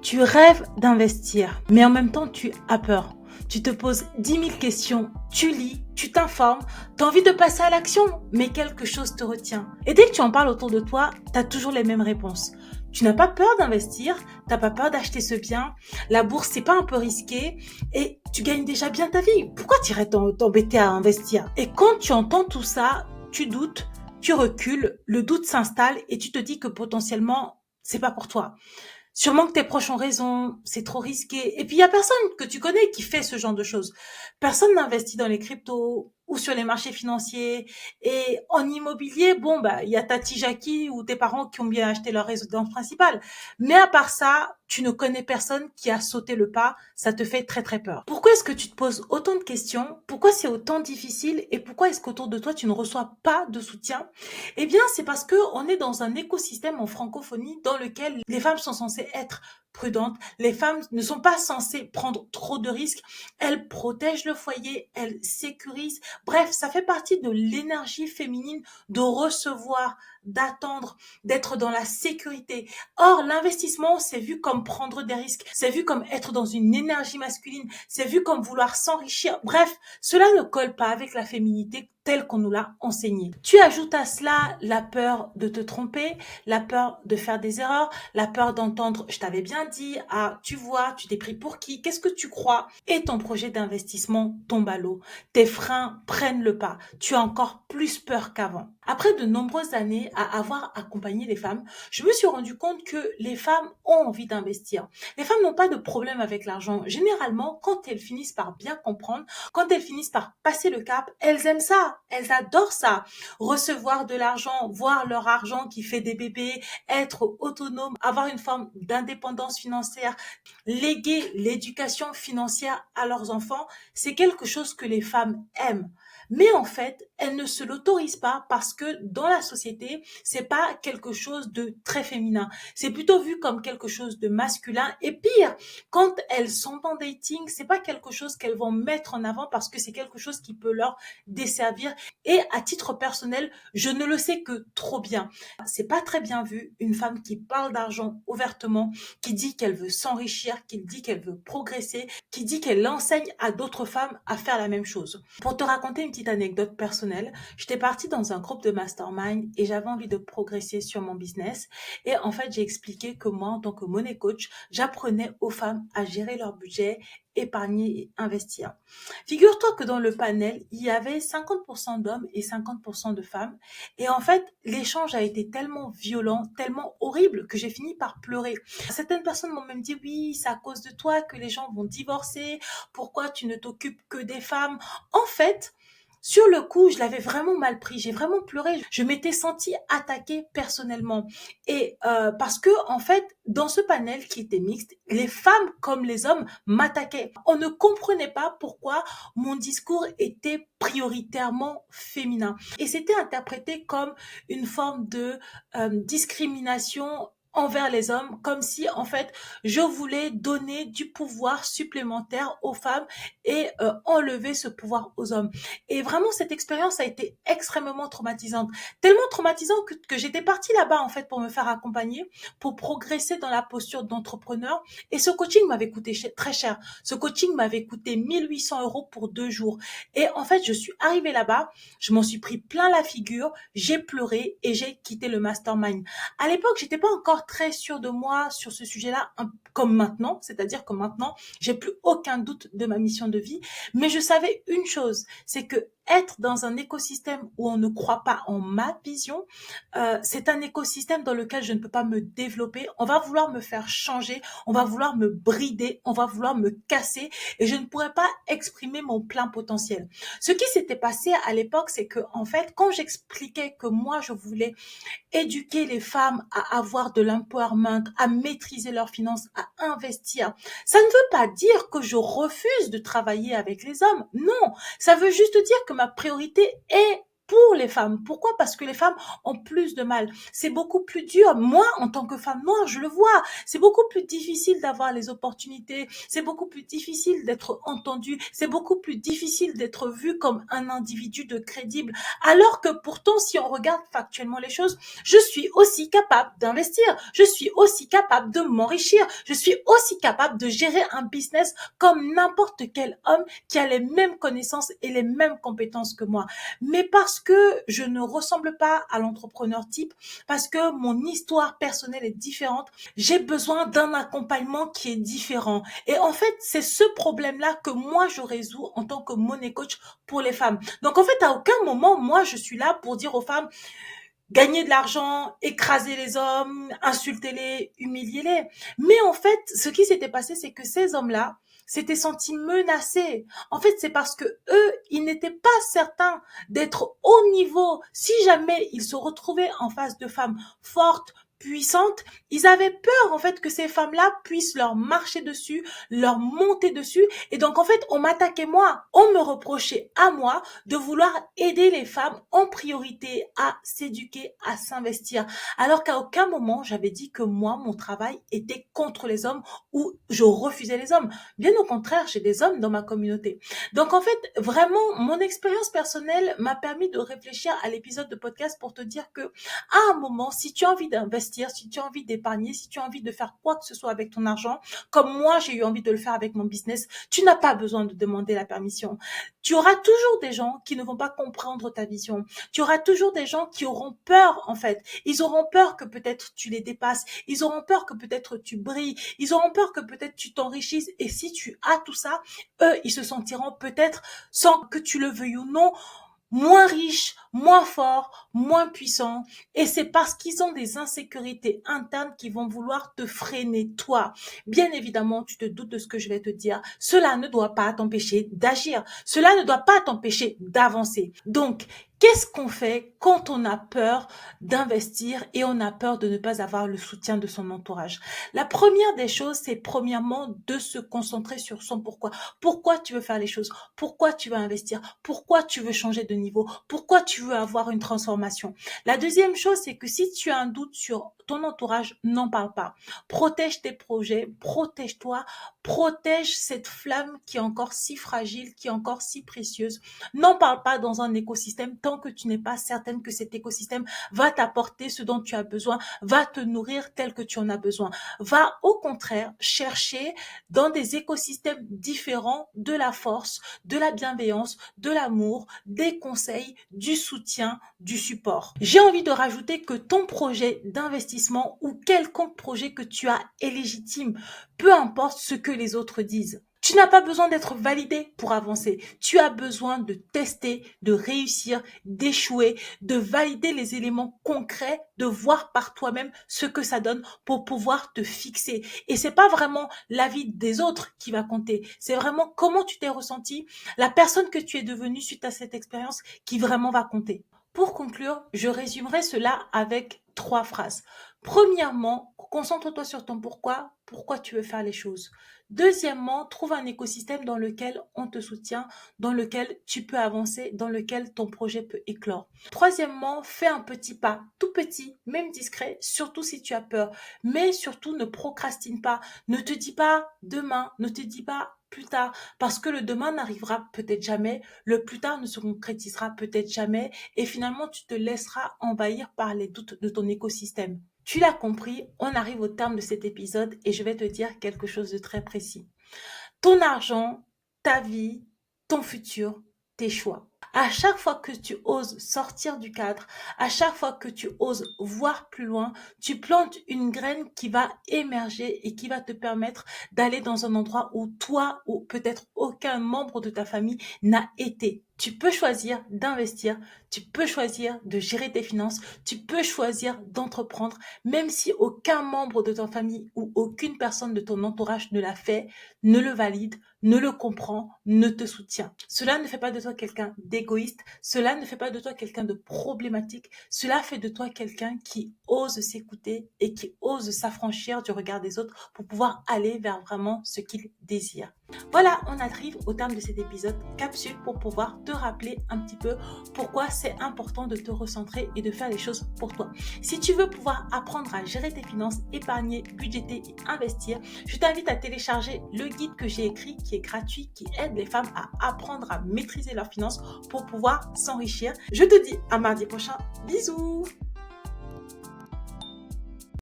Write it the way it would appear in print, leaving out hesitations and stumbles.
Tu rêves d'investir, mais en même temps, tu as peur. Tu te poses 10 000 questions, tu lis, tu t'informes, tu as envie de passer à l'action, mais quelque chose te retient. Et dès que tu en parles autour de toi, tu as toujours les mêmes réponses. Tu n'as pas peur d'investir, tu n'as pas peur d'acheter ce bien, la bourse, c'est pas un peu risqué et tu gagnes déjà bien ta vie. Pourquoi tu irais t'embêter à investir? Et quand tu entends tout ça, tu doutes, tu recules, le doute s'installe et tu te dis que potentiellement, c'est pas pour toi. Sûrement que tes proches ont raison, c'est trop risqué. Et puis, il y a personne que tu connais qui fait ce genre de choses. Personne n'investit dans les cryptos ou sur les marchés financiers. Et en immobilier, bon, bah, il y a Tati Jackie ou tes parents qui ont bien acheté leur résidence principale. Mais à part ça, tu ne connais personne qui a sauté le pas. Ça te fait très, très peur. Pourquoi est-ce que tu te poses autant de questions? Pourquoi c'est autant difficile? Et pourquoi est-ce qu'autour de toi, tu ne reçois pas de soutien? Eh bien, c'est parce que on est dans un écosystème en francophonie dans lequel les femmes sont censées être prudentes. Les femmes ne sont pas censées prendre trop de risques. Elles protègent le foyer, elles sécurisent. Bref, ça fait partie de l'énergie féminine de recevoir, d'attendre, d'être dans la sécurité. Or, l'investissement, c'est vu comme prendre des risques. C'est vu comme être dans une énergie masculine. C'est vu comme vouloir s'enrichir. Bref, cela ne colle pas avec la féminité telle qu'on nous l'a enseignée. Tu ajoutes à cela la peur de te tromper, la peur de faire des erreurs, la peur d'entendre « je t'avais bien dit »,« ah, tu vois, tu t'es pris pour qui, qu'est-ce que tu crois ?» Et ton projet d'investissement tombe à l'eau. Tes freins prennent le pas. Tu as encore plus peur qu'avant. Après de nombreuses années à avoir accompagné les femmes, je me suis rendu compte que les femmes ont envie d'investir. Les femmes n'ont pas de problème avec l'argent. Généralement, quand elles finissent par bien comprendre, quand elles finissent par passer le cap, elles aiment ça, elles adorent ça. Recevoir de l'argent, voir leur argent qui fait des bébés, être autonome, avoir une forme d'indépendance financière, léguer l'éducation financière à leurs enfants, c'est quelque chose que les femmes aiment. Mais en fait, elles ne se l'autorisent pas parce que dans la société, c'est pas quelque chose de très féminin. C'est plutôt vu comme quelque chose de masculin. Et pire, quand elles sont en dating, c'est pas quelque chose qu'elles vont mettre en avant parce que c'est quelque chose qui peut leur desservir. Et à titre personnel, je ne le sais que trop bien. C'est pas très bien vu une femme qui parle d'argent ouvertement, qui dit qu'elle veut s'enrichir, qui dit qu'elle veut progresser, qui dit qu'elle enseigne à d'autres femmes à faire la même chose. Pour te raconter une petite anecdote personnelle, j'étais partie dans un groupe de mastermind et j'avais envie de progresser sur mon business. Et en fait, j'ai expliqué que moi, en tant que money coach, j'apprenais aux femmes à gérer leur budget, épargner et investir. Figure-toi que dans le panel, il y avait 50% d'hommes et 50% de femmes. Et en fait, l'échange a été tellement violent, tellement horrible que j'ai fini par pleurer. Certaines personnes m'ont même dit, oui, c'est à cause de toi que les gens vont divorcer. Pourquoi tu ne t'occupes que des femmes? En fait, sur le coup, je l'avais vraiment mal pris. J'ai vraiment pleuré. Je m'étais sentie attaquée personnellement. Et parce que en fait, dans ce panel qui était mixte, les femmes comme les hommes m'attaquaient. On ne comprenait pas pourquoi mon discours était prioritairement féminin. Et c'était interprété comme une forme de discrimination envers les hommes, comme si en fait je voulais donner du pouvoir supplémentaire aux femmes et enlever ce pouvoir aux hommes. Et vraiment, cette expérience a été extrêmement traumatisante. Tellement traumatisante que j'étais partie là-bas, en fait, pour me faire accompagner, pour progresser dans la posture d'entrepreneur. Et ce coaching m'avait coûté très cher. Ce coaching m'avait coûté 1 800 € pour 2 jours. Et en fait, je suis arrivée là-bas, je m'en suis pris plein la figure, j'ai pleuré et j'ai quitté le mastermind. À l'époque, j'étais pas encore très sûre de moi sur ce sujet-là, comme maintenant. C'est-à-dire que maintenant, j'ai plus aucun doute de ma mission de vie. Mais je savais une chose, c'est que être dans un écosystème où on ne croit pas en ma vision, c'est un écosystème dans lequel je ne peux pas me développer. On va vouloir me faire changer, on va vouloir me brider, on va vouloir me casser et je ne pourrai pas exprimer mon plein potentiel. Ce qui s'était passé à l'époque, c'est que en fait, quand j'expliquais que moi, je voulais éduquer les femmes à avoir de l'empowerment, à maîtriser leurs finances, à investir, ça ne veut pas dire que je refuse de travailler avec les hommes. Non, ça veut juste dire que ma priorité est pour les femmes. Pourquoi? Parce que les femmes ont plus de mal. C'est beaucoup plus dur. Moi, en tant que femme noire, je le vois. C'est beaucoup plus difficile d'avoir les opportunités. C'est beaucoup plus difficile d'être entendue. C'est beaucoup plus difficile d'être vue comme un individu de crédible. Alors que pourtant, si on regarde factuellement les choses, je suis aussi capable d'investir. Je suis aussi capable de m'enrichir. Je suis aussi capable de gérer un business comme n'importe quel homme qui a les mêmes connaissances et les mêmes compétences que moi. Mais parce que je ne ressemble pas à l'entrepreneur type, parce que mon histoire personnelle est différente, j'ai besoin d'un accompagnement qui est différent. Et en fait, c'est ce problème-là que moi, je résous en tant que money coach pour les femmes. Donc, en fait, à aucun moment, moi, je suis là pour dire aux femmes, gagner de l'argent, écraser les hommes, insulter-les, humilier-les. Mais en fait, ce qui s'était passé, c'est que ces hommes-là s'étaient sentis menacés. En fait, c'est parce que eux, ils n'étaient pas certains d'être au niveau. Si jamais ils se retrouvaient en face de femmes fortes, puissantes, ils avaient peur en fait que ces femmes-là puissent leur marcher dessus, leur monter dessus. Et donc en fait, on m'attaquait moi, on me reprochait à moi de vouloir aider les femmes en priorité à s'éduquer, à s'investir. Alors qu'à aucun moment, j'avais dit que moi, mon travail était contre les hommes ou je refusais les hommes. Bien au contraire, j'ai des hommes dans ma communauté. Donc en fait, vraiment, mon expérience personnelle m'a permis de réfléchir à l'épisode de podcast pour te dire que à un moment, si tu as envie d'investir, si tu as envie d'épargner, si tu as envie de faire quoi que ce soit avec ton argent, comme moi, j'ai eu envie de le faire avec mon business, tu n'as pas besoin de demander la permission. Tu auras toujours des gens qui ne vont pas comprendre ta vision. Tu auras toujours des gens qui auront peur, en fait. Ils auront peur que peut-être tu les dépasses. Ils auront peur que peut-être tu brilles. Ils auront peur que peut-être tu t'enrichisses. Et si tu as tout ça, eux, ils se sentiront peut-être, sans que tu le veuilles ou non, moins riches, moins forts, moins puissants. Et c'est parce qu'ils ont des insécurités internes qui vont vouloir te freiner, toi. Bien évidemment, tu te doutes de ce que je vais te dire. Cela ne doit pas t'empêcher d'agir. Cela ne doit pas t'empêcher d'avancer. Donc, qu'est-ce qu'on fait quand on a peur d'investir et on a peur de ne pas avoir le soutien de son entourage? La première des choses, c'est premièrement de se concentrer sur son pourquoi. Pourquoi tu veux faire les choses? Pourquoi tu veux investir? Pourquoi tu veux changer de niveau? Pourquoi tu veux avoir une transformation? La deuxième chose, c'est que si tu as un doute sur ton entourage, n'en parle pas. Protège tes projets, protège-toi, protège cette flamme qui est encore si fragile, qui est encore si précieuse. N'en parle pas dans un écosystème tant que tu n'es pas certaine que cet écosystème va t'apporter ce dont tu as besoin, va te nourrir tel que tu en as besoin. Va au contraire chercher dans des écosystèmes différents de la force, de la bienveillance, de l'amour, des conseils, du soutien, du support. J'ai envie de rajouter que ton projet d'investissement ou quelconque projet que tu as est légitime, peu importe ce que les autres disent. Tu n'as pas besoin d'être validé pour avancer. Tu as besoin de tester, de réussir, d'échouer, de valider les éléments concrets, de voir par toi-même ce que ça donne pour pouvoir te fixer. Et c'est pas vraiment l'avis des autres qui va compter. C'est vraiment comment tu t'es ressenti, la personne que tu es devenue suite à cette expérience qui vraiment va compter. Pour conclure, je résumerai cela avec 3 phrases. Premièrement, concentre-toi sur ton pourquoi tu veux faire les choses. Deuxièmement, trouve un écosystème dans lequel on te soutient, dans lequel tu peux avancer, dans lequel ton projet peut éclore. Troisièmement, fais un petit pas, tout petit, même discret, surtout si tu as peur. Mais surtout, ne procrastine pas. Ne te dis pas demain, ne te dis pas plus tard, parce que le demain n'arrivera peut-être jamais, le plus tard ne se concrétisera peut-être jamais, et finalement tu te laisseras envahir par les doutes de ton écosystème. Tu l'as compris, on arrive au terme de cet épisode et je vais te dire quelque chose de très précis. Ton argent, ta vie, ton futur, tes choix. À chaque fois que tu oses sortir du cadre, à chaque fois que tu oses voir plus loin, tu plantes une graine qui va émerger et qui va te permettre d'aller dans un endroit où toi ou peut-être aucun membre de ta famille n'a été. Tu peux choisir d'investir, tu peux choisir de gérer tes finances, tu peux choisir d'entreprendre, même si aucun membre de ta famille ou aucune personne de ton entourage ne l'a fait, ne le valide, ne le comprend, ne te soutient. Cela ne fait pas de toi quelqu'un d'égoïste, cela ne fait pas de toi quelqu'un de problématique, cela fait de toi quelqu'un qui ose s'écouter et qui ose s'affranchir du regard des autres pour pouvoir aller vers vraiment ce qu'il désire. Voilà, on arrive au terme de cet épisode capsule pour pouvoir te rappeler un petit peu pourquoi c'est important de te recentrer et de faire les choses pour toi. Si tu veux pouvoir apprendre à gérer tes finances, épargner, budgéter et investir, je t'invite à télécharger le guide que j'ai écrit qui est gratuit, qui aide les femmes à apprendre à maîtriser leurs finances pour pouvoir s'enrichir. Je te dis à mardi prochain. Bisous!